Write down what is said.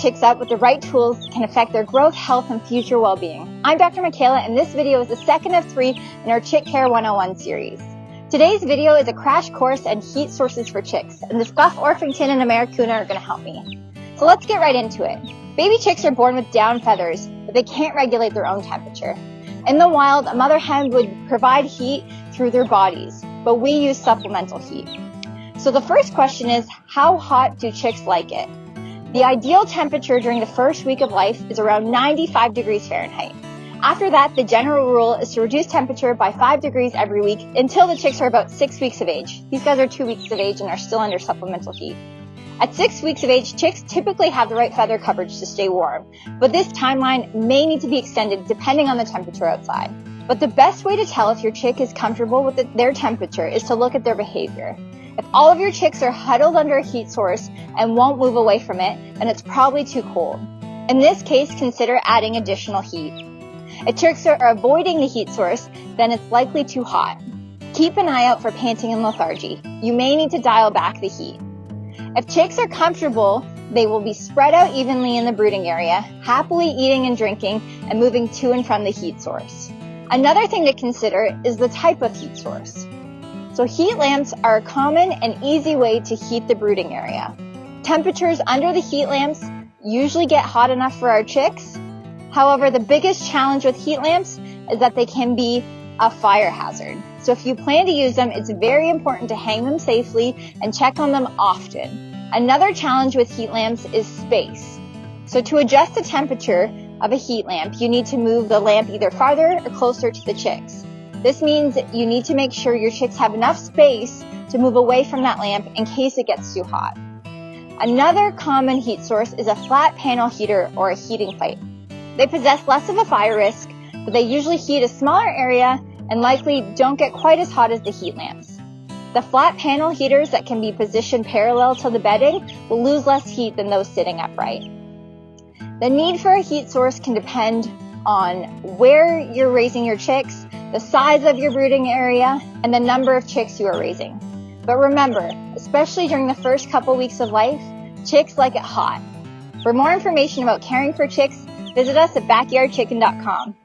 chicks up with the right tools can affect their growth, health, and future well-being. I'm Dr. Mikayla, and this video is the second of 3 in our Chick Care 101 series. Today's video is a crash course in heat sources for chicks, and the Scuff Orpington and Americuna are going to help me. So let's get right into it. Baby chicks are born with down feathers, but they can't regulate their own temperature. In the wild, a mother hen would provide heat through their bodies, but we use supplemental heat. So the first question is, how hot do chicks like it? The ideal temperature during the first week of life is around 95 degrees Fahrenheit. After that, the general rule is to reduce temperature by 5 degrees every week until the chicks are about 6 weeks of age. These guys are 2 weeks of age and are still under supplemental heat. At 6 weeks of age, chicks typically have the right feather coverage to stay warm, but this timeline may need to be extended depending on the temperature outside. But the best way to tell if your chick is comfortable with their temperature is to look at their behavior. If all of your chicks are huddled under a heat source and won't move away from it, then it's probably too cold. In this case, consider adding additional heat. If chicks are avoiding the heat source, then it's likely too hot. Keep an eye out for panting and lethargy. You may need to dial back the heat. If chicks are comfortable, they will be spread out evenly in the brooding area, happily eating and drinking, and moving to and from the heat source. Another thing to consider is the type of heat source. So heat lamps are a common and easy way to heat the brooding area. Temperatures under the heat lamps usually get hot enough for our chicks. However, the biggest challenge with heat lamps is that they can be a fire hazard. So if you plan to use them, it's very important to hang them safely and check on them often. Another challenge with heat lamps is space. So to adjust the temperature of a heat lamp, you need to move the lamp either farther or closer to the chicks. This means you need to make sure your chicks have enough space to move away from that lamp in case it gets too hot. Another common heat source is a flat panel heater or a heating pipe. They possess less of a fire risk, but they usually heat a smaller area and likely don't get quite as hot as the heat lamps. The flat panel heaters that can be positioned parallel to the bedding will lose less heat than those sitting upright. The need for a heat source can depend on where you're raising your chicks, the size of your brooding area, and the number of chicks you are raising. But remember, especially during the first couple weeks of life, chicks like it hot. For more information about caring for chicks, visit us at backyardchicken.com.